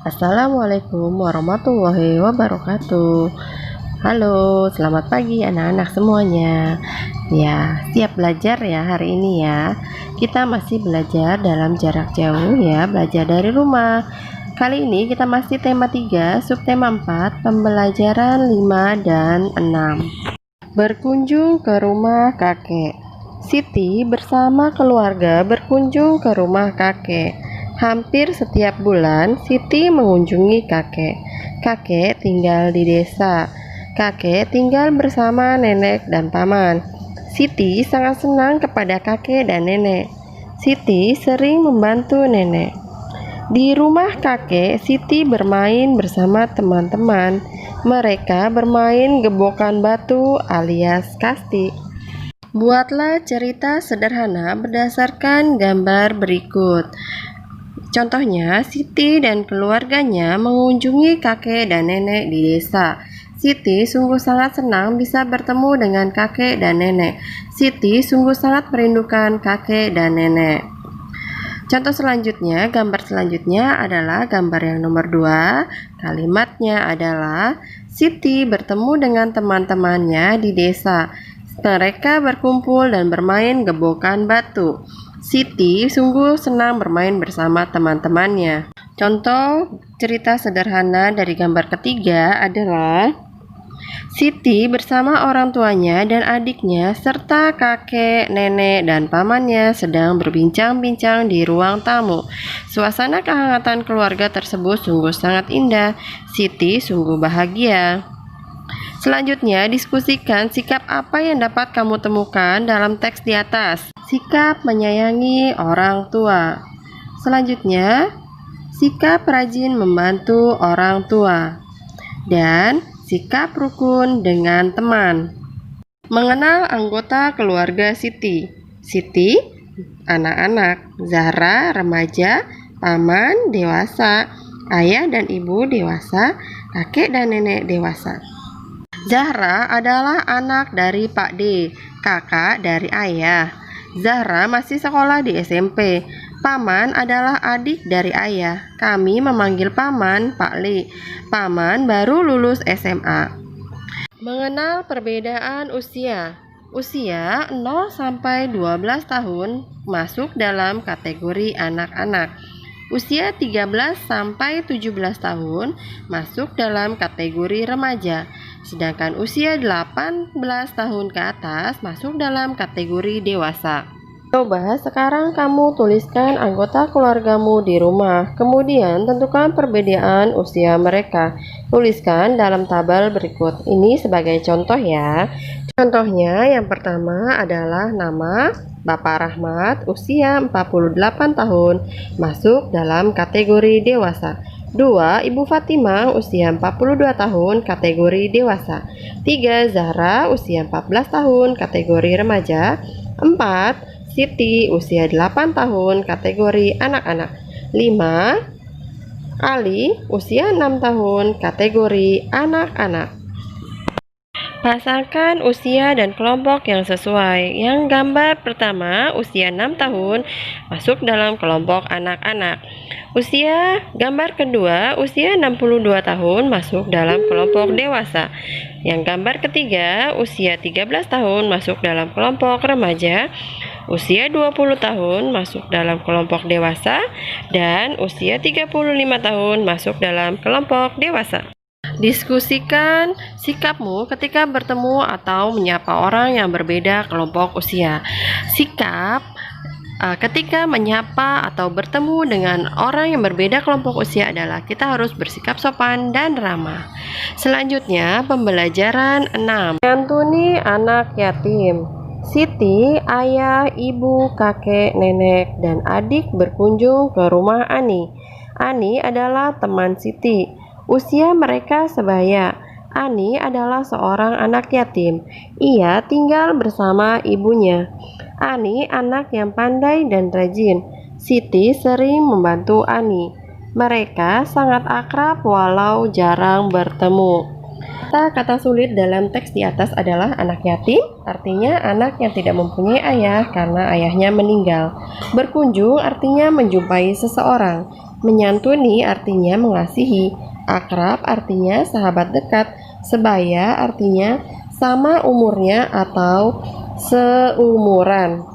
Assalamualaikum warahmatullahi wabarakatuh. Halo, selamat pagi anak-anak semuanya. Ya, siap belajar ya hari ini ya. Kita masih belajar dalam jarak jauh ya, belajar dari rumah. Kali ini kita masih tema 3, subtema 4, pembelajaran 5 dan 6. Berkunjung ke rumah kakek. Siti bersama keluarga berkunjung ke rumah kakek. Hampir setiap bulan, Siti mengunjungi kakek. Kakek tinggal di desa. Kakek tinggal bersama nenek dan paman. Siti sangat senang kepada kakek dan nenek. Siti sering membantu nenek. Di rumah kakek, Siti bermain bersama teman-teman. Mereka bermain gebokan batu alias kasti. Buatlah cerita sederhana berdasarkan gambar berikut. Contohnya, Siti dan keluarganya mengunjungi kakek dan nenek di desa. Siti sungguh sangat senang bisa bertemu dengan kakek dan nenek. Siti sungguh sangat merindukan kakek dan nenek. Contoh selanjutnya, gambar selanjutnya adalah gambar yang nomor 2. Kalimatnya adalah Siti bertemu dengan teman-temannya di desa. Mereka berkumpul dan bermain gebokan batu. Siti sungguh senang bermain bersama teman-temannya. Contoh cerita sederhana dari gambar ketiga adalah Siti bersama orang tuanya dan adiknya serta kakek, nenek, dan pamannya sedang berbincang-bincang di ruang tamu. Suasana kehangatan keluarga tersebut sungguh sangat indah. Siti sungguh bahagia. Selanjutnya, diskusikan sikap apa yang dapat kamu temukan dalam teks di atas. Sikap menyayangi orang tua. Selanjutnya, sikap rajin membantu orang tua. Dan sikap rukun dengan teman. Mengenal anggota keluarga Siti. Siti, anak-anak. Zahra, remaja. Paman, dewasa. Ayah dan ibu, dewasa. Kakek dan nenek, dewasa. Zahra adalah anak dari Pak D, kakak dari ayah. Zahra masih sekolah di SMP. Paman adalah adik dari ayah. Kami memanggil paman Pak Le. Paman baru lulus SMA. Mengenal perbedaan usia. Usia 0 sampai 12 tahun masuk dalam kategori anak-anak. Usia 13 sampai 17 tahun masuk dalam kategori remaja. Sedangkan usia 18 tahun ke atas masuk dalam kategori dewasa. Coba sekarang kamu tuliskan anggota keluargamu di rumah, kemudian tentukan perbedaan usia mereka. Tuliskan dalam tabel berikut. Ini sebagai contoh ya. Contohnya yang pertama adalah nama Bapak Rahmat, usia 48 tahun, masuk dalam kategori dewasa. 2. Ibu Fatimah, usia 42 tahun, kategori dewasa. 3. Zahra, usia 14 tahun, kategori remaja. 4. Siti, usia 8 tahun, kategori anak-anak. 5. Ali, usia 6 tahun, kategori anak-anak. Pasangkan usia dan kelompok yang sesuai. Yang gambar pertama, usia 6 tahun, masuk dalam kelompok anak-anak. Gambar kedua, usia 62 tahun, masuk dalam kelompok dewasa. Yang gambar ketiga, usia 13 tahun, masuk dalam kelompok remaja. Usia 20 tahun masuk dalam kelompok dewasa, dan usia 35 tahun masuk dalam kelompok dewasa. Diskusikan sikapmu ketika bertemu atau menyapa orang yang berbeda kelompok usia. Sikap ketika menyapa atau bertemu dengan orang yang berbeda kelompok usia adalah kita harus bersikap sopan dan ramah. Selanjutnya, pembelajaran 6. Menyantuni anak yatim. Siti, ayah, ibu, kakek, nenek, dan adik berkunjung ke rumah Ani. Ani adalah teman Siti. Usia mereka sebaya. Ani adalah seorang anak yatim. Ia tinggal bersama ibunya. Ani anak yang pandai dan rajin. Siti sering membantu Ani. Mereka sangat akrab walau jarang bertemu. Kata-kata sulit dalam teks di atas adalah anak yatim, artinya anak yang tidak mempunyai ayah karena ayahnya meninggal. Berkunjung artinya menjumpai seseorang. Menyantuni artinya mengasihi, akrab artinya sahabat dekat, sebaya artinya sama umurnya atau seumuran.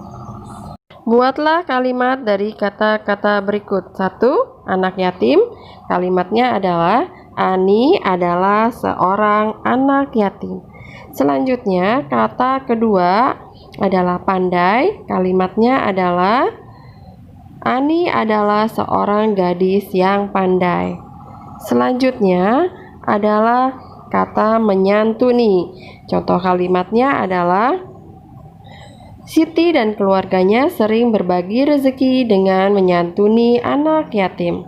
Buatlah kalimat dari kata-kata berikut. 1. Anak yatim. Kalimatnya adalah Ani adalah seorang anak yatim. Selanjutnya, kata kedua adalah pandai. Kalimatnya adalah Ani adalah seorang gadis yang pandai. Selanjutnya adalah kata menyantuni. Contoh kalimatnya adalah Siti dan keluarganya sering berbagi rezeki dengan menyantuni anak yatim.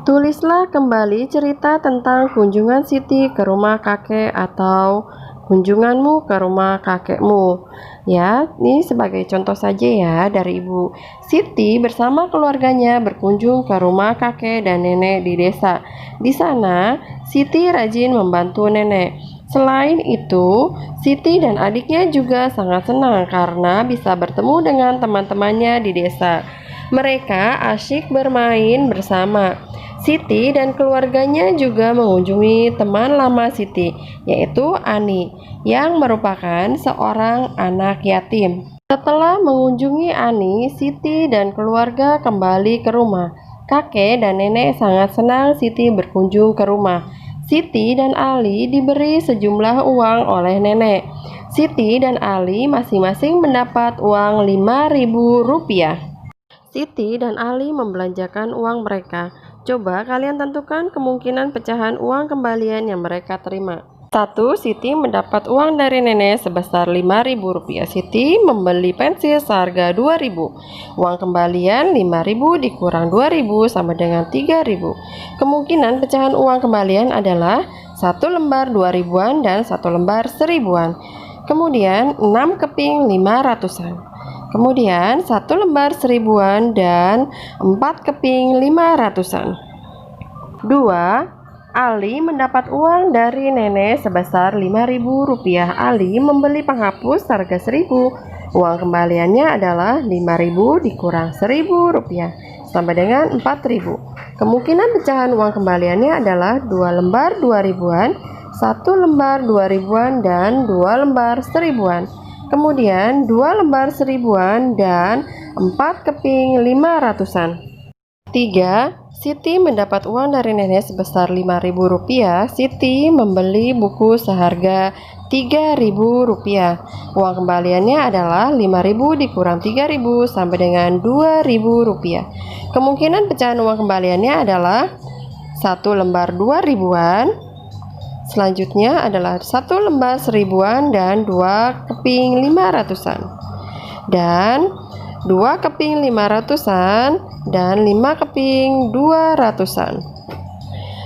Tulislah kembali cerita tentang kunjungan Siti ke rumah kakek atau kunjunganmu ke rumah kakekmu. Ya, ini sebagai contoh saja ya dari Ibu. Siti bersama keluarganya berkunjung ke rumah kakek dan nenek di desa. Di sana, Siti rajin membantu nenek. Selain itu, Siti dan adiknya juga sangat senang karena bisa bertemu dengan teman-temannya di desa. Mereka asyik bermain bersama. Siti dan keluarganya juga mengunjungi teman lama Siti, yaitu Ani, yang merupakan seorang anak yatim. Setelah mengunjungi Ani, Siti dan keluarga kembali ke rumah. Kakek dan nenek sangat senang Siti berkunjung ke rumah. Siti dan Ali diberi sejumlah uang oleh nenek. Siti dan Ali masing-masing mendapat uang Rp5.000. Siti dan Ali membelanjakan uang mereka. Coba kalian tentukan kemungkinan pecahan uang kembalian yang mereka terima. 1. Siti mendapat uang dari nenek sebesar Rp5.000. Siti membeli pensil seharga Rp2.000. Uang kembalian Rp5.000 dikurang Rp2.000 sama dengan Rp3.000. Kemungkinan pecahan uang kembalian adalah 1 lembar Rp2.000-an dan 1 lembar Rp1.000-an. Kemudian 6 keping Rp500-an. Kemudian 1 lembar Rp1.000-an dan 4 keping Rp500-an. 2. Ali mendapat uang dari nenek sebesar Rp5.000. Ali membeli penghapus harga Rp1.000. Uang kembaliannya adalah Rp5.000 dikurang Rp1.000 sama dengan Rp4.000. Kemungkinan pecahan uang kembaliannya adalah 2 lembar Rp2.000-an, 1 lembar Rp2.000-an dan 2 lembar Rp1.000-an. Kemudian 2 lembar Rp1.000-an dan 4 keping Rp500-an. 3. Siti mendapat uang dari nenek sebesar Rp5.000. Siti membeli buku seharga Rp3.000. Uang kembaliannya adalah Rp5.000 dikurang Rp3.000 sampai dengan Rp2.000. Kemungkinan pecahan uang kembaliannya adalah 1 lembar Rp2.000-an. Selanjutnya adalah 1 lembar Rp1.000-an dan 2 keping Rp500-an. Dan 2 keping Rp500-an dan 5 keping Rp200-an.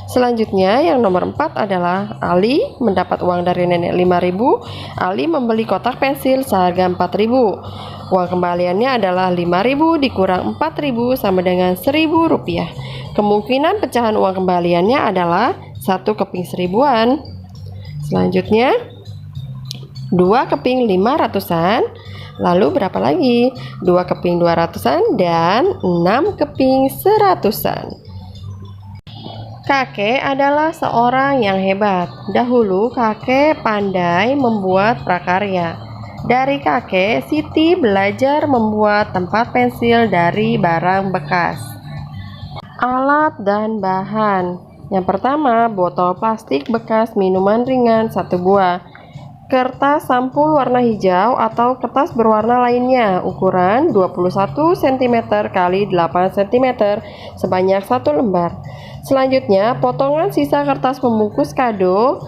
Selanjutnya yang nomor 4 adalah Ali mendapat uang dari nenek Rp5.000. Ali membeli kotak pensil seharga Rp4.000. Uang kembaliannya adalah Rp5.000 dikurang Rp4.000 sama dengan Rp1.000. Kemungkinan pecahan uang kembaliannya adalah 1 keping Rp1.000-an. Selanjutnya 2 keping Rp500-an. Lalu berapa lagi? 2 keping Rp200-an dan 6 keping Rp100-an. Kakek adalah seorang yang hebat. Dahulu kakek pandai membuat prakarya. Dari kakek, Siti belajar membuat tempat pensil dari barang bekas. Alat dan bahan. Yang pertama, botol plastik bekas minuman ringan 1 buah. Kertas sampul warna hijau atau kertas berwarna lainnya ukuran 21 cm x 8 cm sebanyak 1 lembar. Selanjutnya, potongan sisa kertas pembungkus kado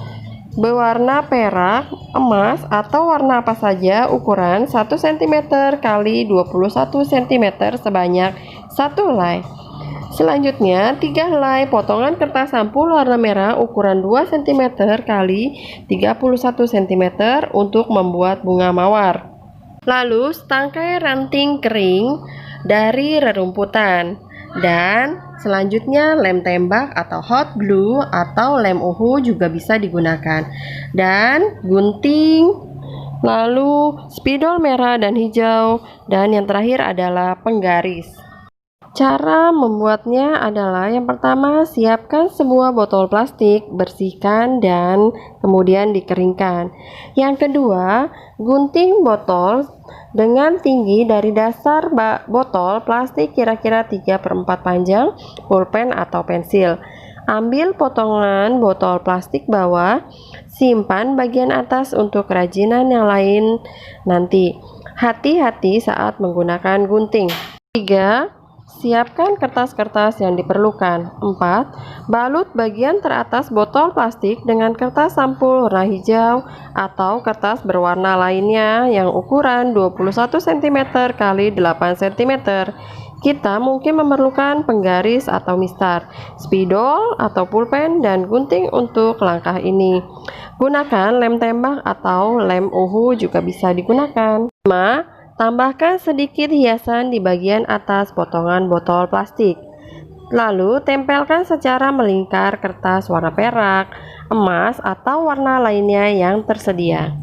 berwarna perak, emas, atau warna apa saja ukuran 1 cm x 21 cm sebanyak 1 helai. Selanjutnya, 3 helai potongan kertas sampul warna merah ukuran 2 cm x 31 cm untuk membuat bunga mawar. Lalu, setangkai ranting kering dari rerumputan. Dan selanjutnya, lem tembak atau hot glue atau lem uhu juga bisa digunakan. Dan gunting, lalu spidol merah dan hijau, dan yang terakhir adalah penggaris. Cara membuatnya adalah yang pertama, siapkan sebuah botol plastik, bersihkan dan kemudian dikeringkan. Yang kedua, gunting botol dengan tinggi dari dasar botol plastik kira-kira 3/4 panjang pulpen atau pensil. Ambil potongan botol plastik bawah, simpan bagian atas untuk kerajinan yang lain nanti. Hati-hati saat menggunakan gunting. 3. Siapkan kertas-kertas yang diperlukan. 4. Balut bagian teratas botol plastik dengan kertas sampul warna hijau atau kertas berwarna lainnya yang ukuran 21 cm x 8 cm. Kita mungkin memerlukan penggaris atau mistar, spidol atau pulpen, dan gunting untuk langkah ini. Gunakan lem tembak atau lem uhu juga bisa digunakan. 5. Tambahkan sedikit hiasan di bagian atas potongan botol plastik. Lalu tempelkan secara melingkar kertas warna perak, emas, atau warna lainnya yang tersedia.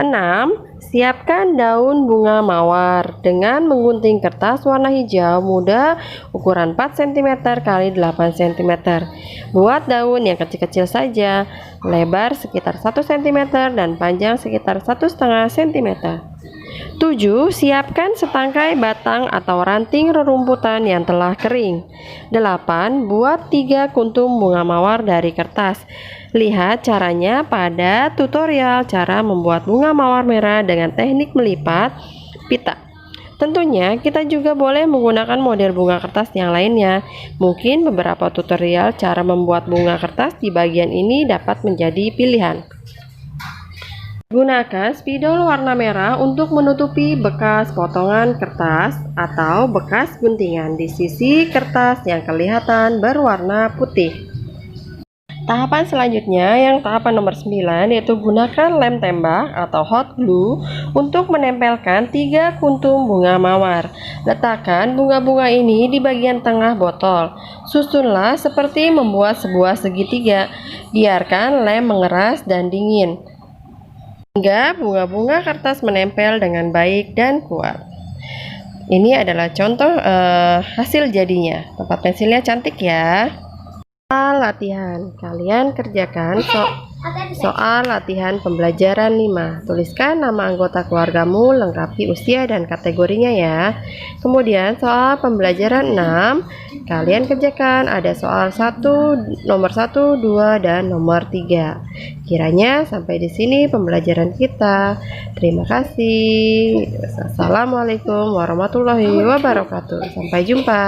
6. Siapkan daun bunga mawar dengan menggunting kertas warna hijau muda ukuran 4 cm x 8 cm. Buat daun yang kecil-kecil saja, lebar sekitar 1 cm dan panjang sekitar 1,5 cm. 7. Siapkan setangkai batang atau ranting rerumputan yang telah kering. 8. Buat 3 kuntum bunga mawar dari kertas. Lihat caranya pada tutorial cara membuat bunga mawar merah dengan teknik melipat pita. Tentunya kita juga boleh menggunakan model bunga kertas yang lainnya. Mungkin beberapa tutorial cara membuat bunga kertas di bagian ini dapat menjadi pilihan. Gunakan spidol warna merah untuk menutupi bekas potongan kertas atau bekas guntingan di sisi kertas yang kelihatan berwarna putih. Tahapan selanjutnya yang tahapan nomor 9 yaitu gunakan lem tembak atau hot glue untuk menempelkan 3 kuntum bunga mawar. Letakkan bunga-bunga ini di bagian tengah botol. Susunlah seperti membuat sebuah segitiga. Biarkan lem mengeras dan dingin hingga bunga-bunga kertas menempel dengan baik dan kuat. Ini adalah contoh hasil jadinya. Tempat pensilnya cantik ya. Latihan, kalian kerjakan soal latihan pembelajaran 5. Tuliskan nama anggota keluargamu, lengkapi usia dan kategorinya ya. Kemudian soal pembelajaran 6, kalian kerjakan ada soal nomor 1, 2, dan nomor 3. Kiranya sampai di sini pembelajaran kita. Terima kasih. Assalamualaikum warahmatullahi wabarakatuh. Sampai jumpa.